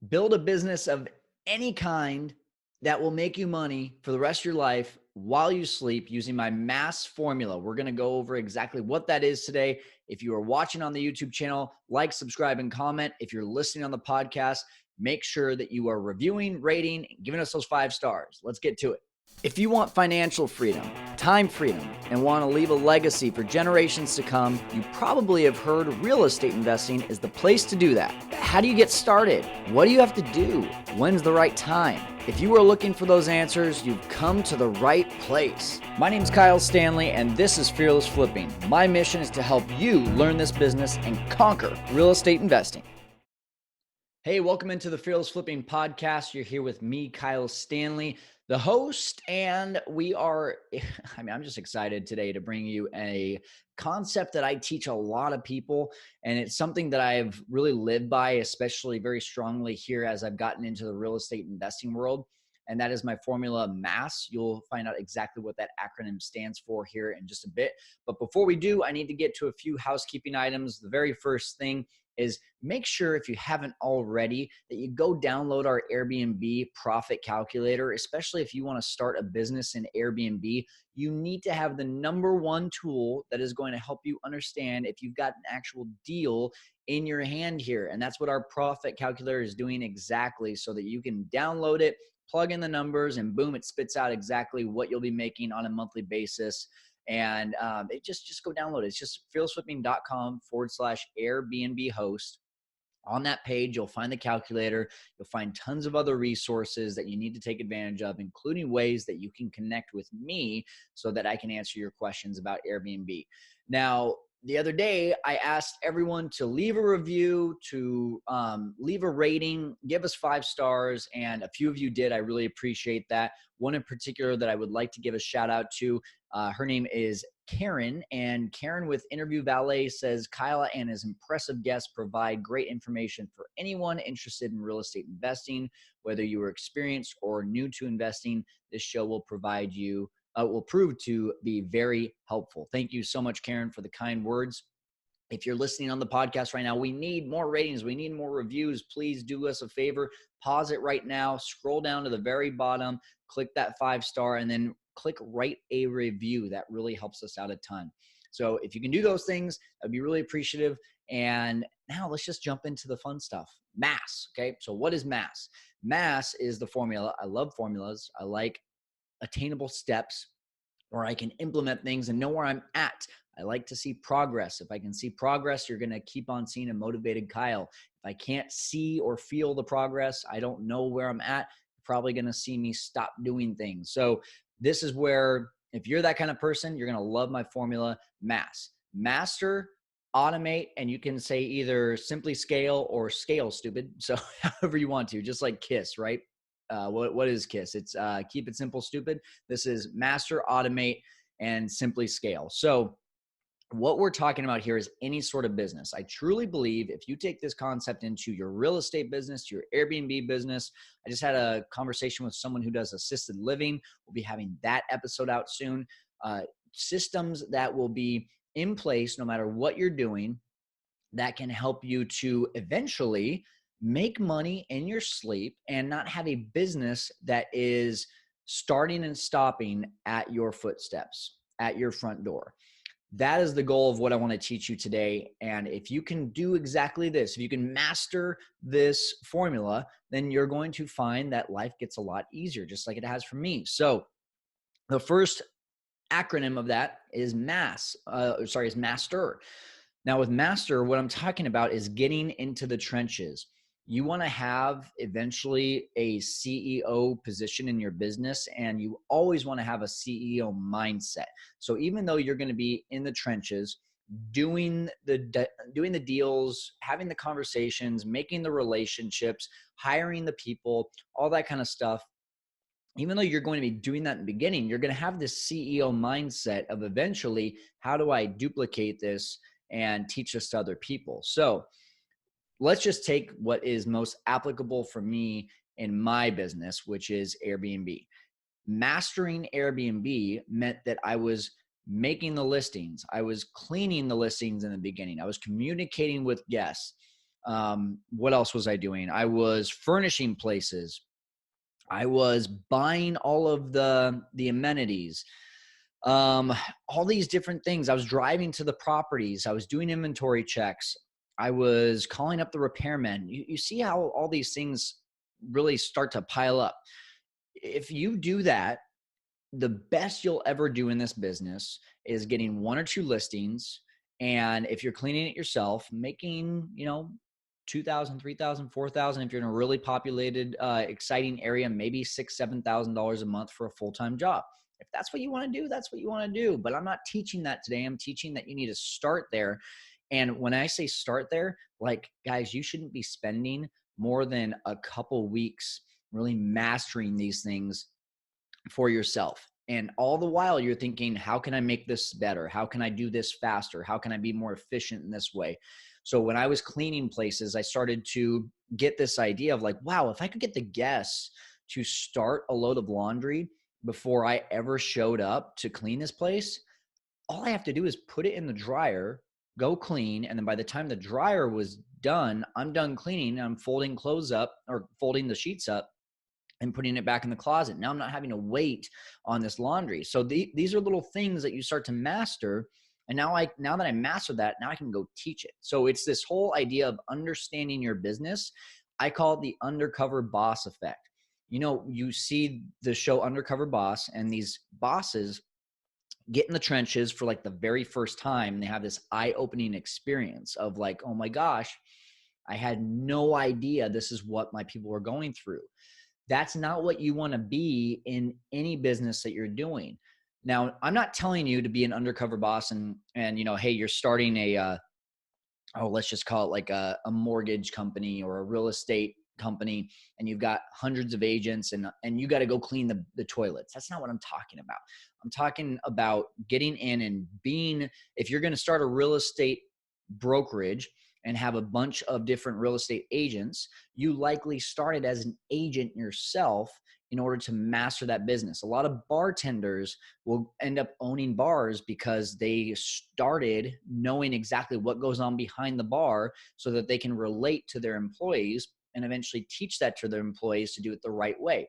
Build a business of any kind that will make you money for the rest of your life while you sleep using my mass formula. We're going to go over exactly what that is today. If you are watching on the YouTube channel, like, subscribe, and comment. If you're listening on the podcast, make sure that you are reviewing, rating, and giving us those 5 stars. Let's get to it. If you want financial freedom, time freedom, and want to leave a legacy for generations to come, you probably have heard real estate investing is the place to do that. How do you get started? What do you have to do? When's the right time? If you are looking for those answers, you've come to the right place. My name's Kyle Stanley, and this is Fearless Flipping. My mission is to help you learn this business and conquer real estate investing. Hey, welcome into the Fearless Flipping podcast. You're here with me, Kyle Stanley, the host, and I'm just excited today to bring you a concept that I teach a lot of people, and it's something that I've really lived by, especially very strongly here as I've gotten into the real estate investing world, and that is my formula MASS. You'll find out exactly what that acronym stands for here in just a bit. But before we do, I need to get to a few housekeeping items. The very first thing is make sure, if you haven't already, that you go download our Airbnb profit calculator, especially if you want to start a business in Airbnb. You need to have the number one tool that is going to help you understand if you've got an actual deal in your hand here. And that's what our profit calculator is doing exactly, so that you can download it, plug in the numbers, and boom, it spits out exactly what you'll be making on a monthly basis. And it just go download it. It's just fearlessflipping.com/Airbnb host. On that page, you'll find the calculator. You'll find tons of other resources that you need to take advantage of, including ways that you can connect with me so that I can answer your questions about Airbnb. Now, the other day, I asked everyone to leave a review, to leave a rating, give us 5 stars, and a few of you did. I really appreciate that. One in particular that I would like to give a shout out to, her name is Karen, and Karen with Interview Valet says, Kyla and his impressive guests provide great information for anyone interested in real estate investing. Whether you are experienced or new to investing, this show will prove to be very helpful. Thank you so much, Karen, for the kind words. If you're listening on the podcast right now, we need more ratings. We need more reviews. Please do us a favor. Pause it right now. Scroll down to the very bottom. Click that 5-star and then click write a review. That really helps us out a ton. So if you can do those things, I'd be really appreciative. And now let's just jump into the fun stuff. MASS. Okay. So what is MASS? MASS is the formula. I love formulas. I like attainable steps where I can implement things and know where I'm at. I like to see progress. If I can see progress, you're going to keep on seeing a motivated Kyle. If I can't see or feel the progress, I don't know where I'm at, you're probably going to see me stop doing things. So this is where, if you're that kind of person, you're going to love my formula, MASS. Master, automate, and you can say either simply scale or scale stupid. So however you want to, just like KISS, right? What is KISS? It's keep it simple, stupid. This is master, automate, and simply scale. So what we're talking about here is any sort of business. I truly believe if you take this concept into your real estate business, your Airbnb business. I just had a conversation with someone who does assisted living. We'll be having that episode out soon. Systems that will be in place no matter what you're doing that can help you to eventually make money in your sleep and not have a business that is starting and stopping at your footsteps, at your front door. That is the goal of what I want to teach you today. And if you can do exactly this, if you can master this formula, then you're going to find that life gets a lot easier, just like it has for me. So the first acronym of that is is master. Now with master, what I'm talking about is getting into the trenches. You want to have eventually a CEO position in your business, and you always want to have a CEO mindset. So even though you're going to be in the trenches, doing the deals, having the conversations, making the relationships, hiring the people, all that kind of stuff, even though you're going to be doing that in the beginning, you're going to have this CEO mindset of eventually, how do I duplicate this and teach this to other people? So let's just take what is most applicable for me in my business, which is Airbnb. Mastering Airbnb meant that I was making the listings. I was cleaning the listings in the beginning. I was communicating with guests. What else was I doing? I was furnishing places. I was buying all of the amenities, um, all these different things. I was driving to the properties. I was doing inventory checks. I was calling up the repairmen. You see how all these things really start to pile up. If you do that, the best you'll ever do in this business is getting 1 or 2 listings. And if you're cleaning it yourself, making, 2,000, 3,000, 4,000. If you're in a really populated, exciting area, maybe $6,000, $7,000 a month for a full-time job. If that's what you want to do, that's what you want to do. But I'm not teaching that today. I'm teaching that you need to start there. And when I say start there, like, guys, you shouldn't be spending more than a couple weeks really mastering these things for yourself. And all the while you're thinking, how can I make this better? How can I do this faster? How can I be more efficient in this way? So when I was cleaning places, I started to get this idea of like, wow, if I could get the guests to start a load of laundry before I ever showed up to clean this place, all I have to do is put it in the dryer, go clean. And then by the time the dryer was done, I'm done cleaning. I'm folding clothes up or folding the sheets up and putting it back in the closet. Now I'm not having to wait on this laundry. So these are little things that you start to master. And now that I mastered that, now I can go teach it. So it's this whole idea of understanding your business. I call it the undercover boss effect. You see the show Undercover Boss, and these bosses get in the trenches for like the very first time. And they have this eye-opening experience of like, oh my gosh, I had no idea this is what my people were going through. That's not what you want to be in any business that you're doing. Now, I'm not telling you to be an undercover boss and hey, you're starting let's just call it like a mortgage company or a real estate company, and you've got hundreds of agents and you got to go clean the toilets. That's not what I'm talking about. I'm talking about getting in and being, if you're going to start a real estate brokerage and have a bunch of different real estate agents, you likely started as an agent yourself in order to master that business. A lot of bartenders will end up owning bars because they started knowing exactly what goes on behind the bar so that they can relate to their employees and eventually teach that to their employees to do it the right way.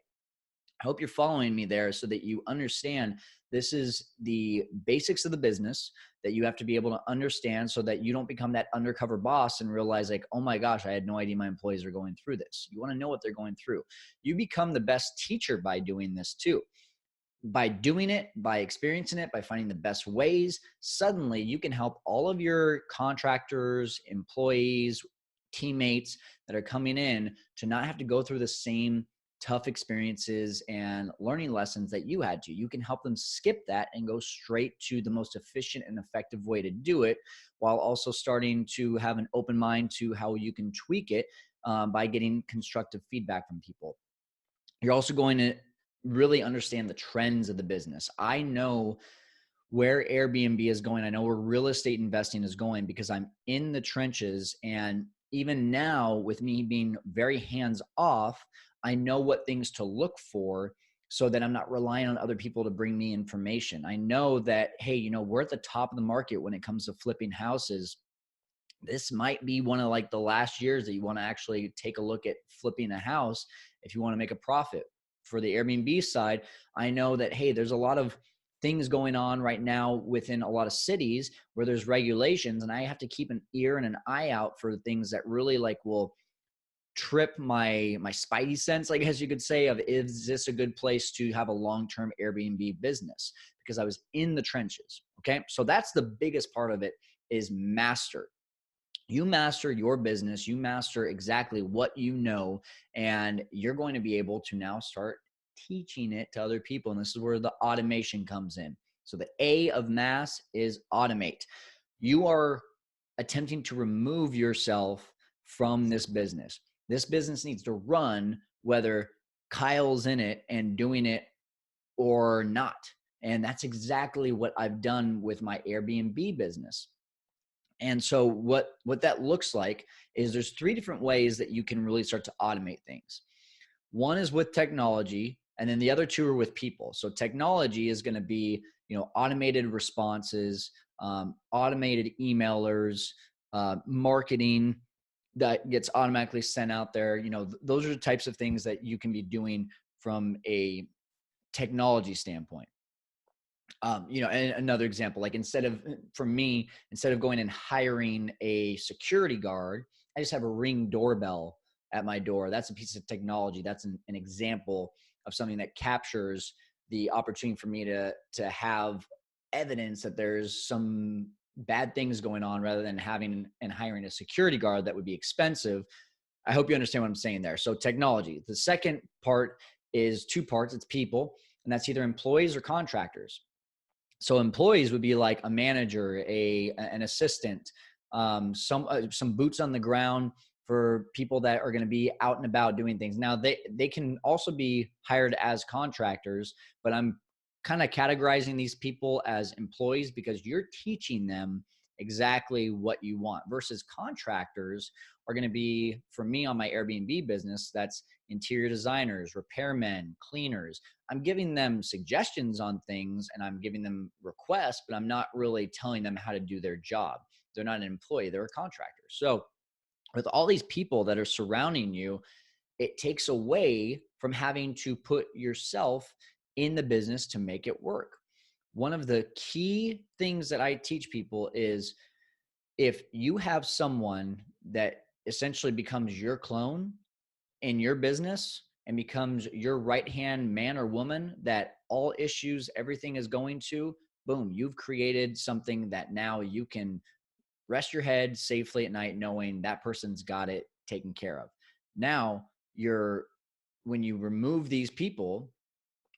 I hope you're following me there so that you understand this is the basics of the business that you have to be able to understand so that you don't become that undercover boss and realize like, oh my gosh, I had no idea my employees are going through this. You want to know what they're going through. You become the best teacher by doing this too. By doing it, by experiencing it, by finding the best ways, suddenly you can help all of your contractors, employees, teammates that are coming in to not have to go through the same tough experiences and learning lessons that you had to. You can help them skip that and go straight to the most efficient and effective way to do it, while also starting to have an open mind to how you can tweak it by getting constructive feedback from people. You're also going to really understand the trends of the business. I know where Airbnb is going. I know where real estate investing is going because I'm in the trenches. And even now, with me being very hands off, I know what things to look for so that I'm not relying on other people to bring me information. I know that, hey, we're at the top of the market when it comes to flipping houses. This might be one of like the last years that you want to actually take a look at flipping a house if you want to make a profit. For the Airbnb side, I know that, hey, there's a lot of things going on right now within a lot of cities where there's regulations, and I have to keep an ear and an eye out for things that really like will trip my spidey sense, I guess you could say, of is this a good place to have a long-term Airbnb business, because I was in the trenches. Okay. So that's the biggest part of it, is master. You master your business, you master exactly what you know, and you're going to be able to now start teaching it to other people. And this is where the automation comes in. So the A of mass is automate. You are attempting to remove yourself from this business. This business needs to run whether Kyle's in it and doing it or not. And that's exactly what I've done with my Airbnb business. And so what that looks like is there's 3 different ways that you can really start to automate things. One is with technology, and then the other 2 are with people. So technology is going to be, automated responses, automated emailers, marketing, that gets automatically sent out there. Those are the types of things that you can be doing from a technology standpoint. And another example, like for me, instead of going and hiring a security guard, I just have a Ring doorbell at my door. That's a piece of technology. That's an example of something that captures the opportunity for me to have evidence that there's some bad things going on, rather than having and hiring a security guard that would be expensive. I hope you understand what I'm saying there. So technology. The second part is two parts. It's people, and that's either employees or contractors. So employees would be like a manager, an assistant, some boots on the ground for people that are going to be out and about doing things. Now they can also be hired as contractors, but I'm kind of categorizing these people as employees because you're teaching them exactly what you want, versus contractors are going to be, for me on my Airbnb business, that's interior designers, repairmen, cleaners. I'm giving them suggestions on things and I'm giving them requests, but I'm not really telling them how to do their job. They're not an employee, they're a contractor. So with all these people that are surrounding you, it takes away from having to put yourself in the business to make it work. One of the key things that I teach people is, if you have someone that essentially becomes your clone in your business and becomes your right-hand man or woman that all issues, everything is going to, boom, you've created something that now you can rest your head safely at night knowing that person's got it taken care of. Now, when you remove these people,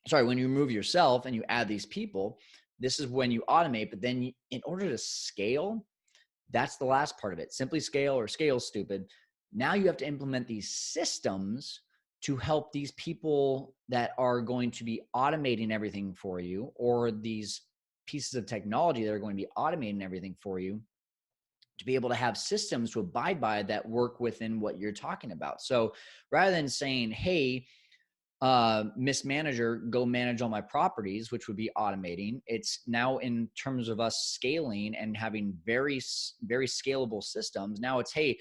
when you remove yourself and you add these people, this is when you automate. But then in order to scale, that's the last part of it. Simply scale or scale stupid. Now you have to implement these systems to help these people that are going to be automating everything for you, or these pieces of technology that are going to be automating everything for you, to be able to have systems to abide by that work within what you're talking about. So rather than saying, hey, Miss Manager, go manage all my properties, which would be automating. It's now, in terms of us scaling and having very, very scalable systems. Now it's, hey,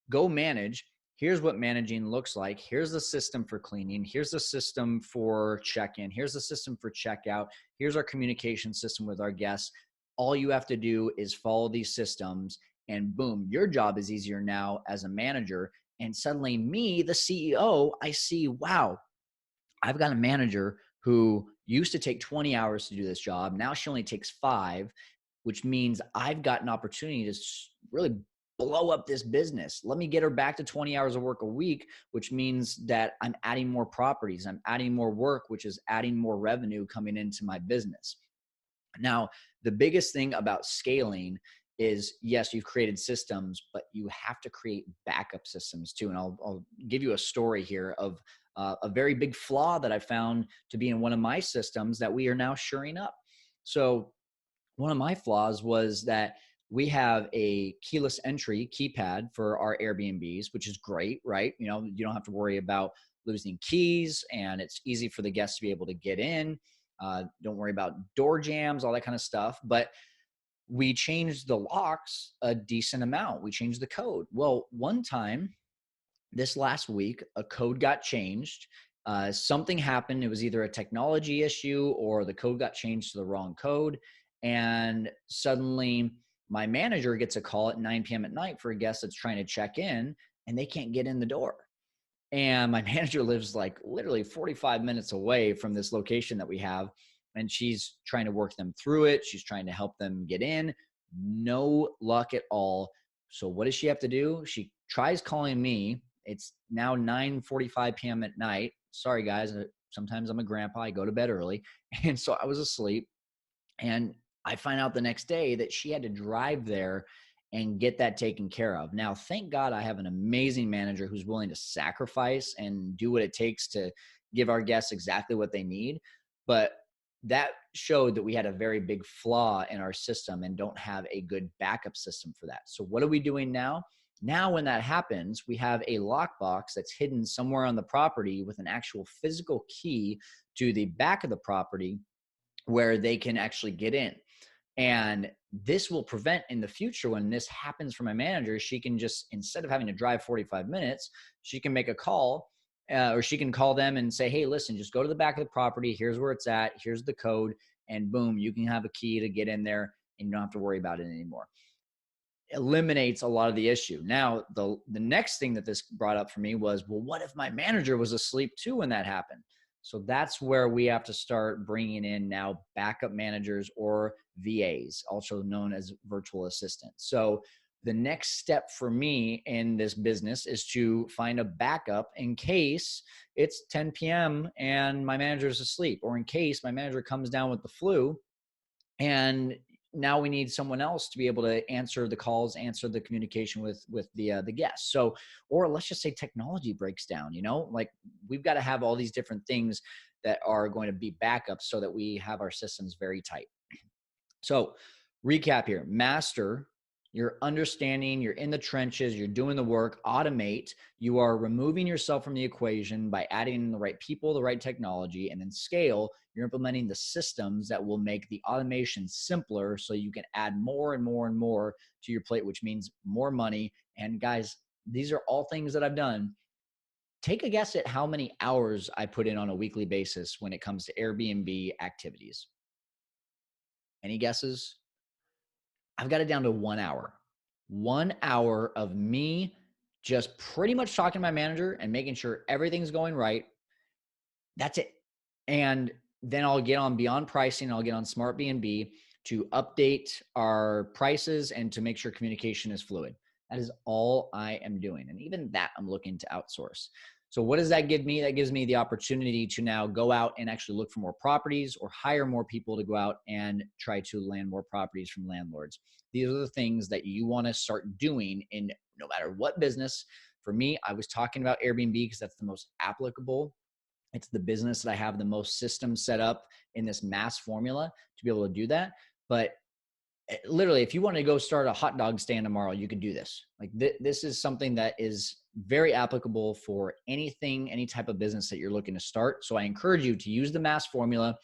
go manage. Here's what managing looks like. Here's the system for cleaning. Here's the system for check-in. Here's the system for checkout. Here's our communication system with our guests. All you have to do is follow these systems, and boom, your job is easier now as a manager. And suddenly me, the CEO, I see, wow, I've got a manager who used to take 20 hours to do this job. Now she only takes 5, which means I've got an opportunity to really blow up this business. Let me get her back to 20 hours of work a week, which means that I'm adding more properties. I'm adding more work, which is adding more revenue coming into my business. Now, the biggest thing about scaling is, yes, you've created systems, but you have to create backup systems too. And I'll give you a story here of a very big flaw that I found to be in one of my systems that we are now shoring up. So one of my flaws was that we have a keyless entry keypad for our Airbnbs, which is great, right? You don't have to worry about losing keys, and it's easy for the guests to be able to get in. Don't worry about door jams, all that kind of stuff. But we changed the locks a decent amount. We changed the code. Well, one time this last week, a code got changed. Something happened. It was either a technology issue or the code got changed to the wrong code. And suddenly my manager gets a call at 9 p.m. at night for a guest that's trying to check in, and they can't get in the door. And my manager lives like literally 45 minutes away from this location that we have. And she's trying to work them through it. She's trying to help them get in. No luck at all. So what does she have to do? She tries calling me. It's now 9:45 p.m. at night. Sorry, guys. Sometimes I'm a grandpa. I go to bed early. And so I was asleep. And I find out the next day that she had to drive there and get that taken care of. Now, thank God I have an amazing manager who's willing to sacrifice and do what it takes to give our guests exactly what they need. But that showed that we had a very big flaw in our system and don't have a good backup system for that. So what are we doing now? Now, when that happens, we have a lockbox that's hidden somewhere on the property with an actual physical key to the back of the property where they can actually get in. And this will prevent in the future when this happens for my manager, she can just, instead of having to drive 45 minutes, she can make a call or she can call them and say, hey, listen, just go to the back of the property. Here's where it's at. Here's the code. And boom, you can have a key to get in there and you don't have to worry about it anymore. Eliminates a lot of the issue. Now, the next thing that this brought up for me was, well, what if my manager was asleep too when that happened? So that's where we have to start bringing in now backup managers or VAs, also known as virtual assistants. So the next step for me in this business is to find a backup in case it's 10 p.m. and my manager is asleep, or in case my manager comes down with the flu and now we need someone else to be able to answer the calls, answer the communication with the guests. So, or let's just say technology breaks down, like we've got to have all these different things that are going to be backups so that we have our systems very tight. So recap here, master, you're understanding, you're in the trenches, you're doing the work, automate, you are removing yourself from the equation by adding in the right people, the right technology, and then scale, you're implementing the systems that will make the automation simpler so you can add more and more and more to your plate, which means more money. And guys, these are all things that I've done. Take a guess at how many hours I put in on a weekly basis when it comes to Airbnb activities. Any guesses? I've got it down to 1 hour. 1 hour of me just pretty much talking to my manager and making sure everything's going right. That's it. And then I'll get on Beyond Pricing. I'll get on Smart B&B to update our prices and to make sure communication is fluid. That is all I am doing. And even that I'm looking to outsource. So what does that give me? That gives me the opportunity to now go out and actually look for more properties or hire more people to go out and try to land more properties from landlords. These are the things that you want to start doing in no matter what business. For me, I was talking about Airbnb because that's the most applicable. It's the business that I have the most systems set up in this mass formula to be able to do that. But literally, if you want to go start a hot dog stand tomorrow, you could do this. Like this is something that is very applicable for anything, any type of business that you're looking to start. So I encourage you to use the mass formula.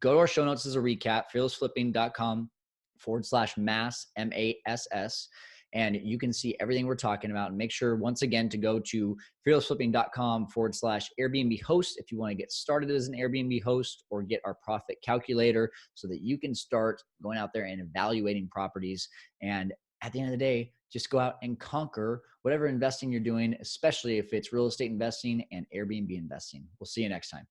Go to our show notes as a recap, fearlessflipping.com/mass, MASS. And you can see everything we're talking about. And make sure, once again, to go to fearlessflipping.com/Airbnb host if you want to get started as an Airbnb host or get our profit calculator so that you can start going out there and evaluating properties. And at the end of the day, just go out and conquer whatever investing you're doing, especially if it's real estate investing and Airbnb investing. We'll see you next time.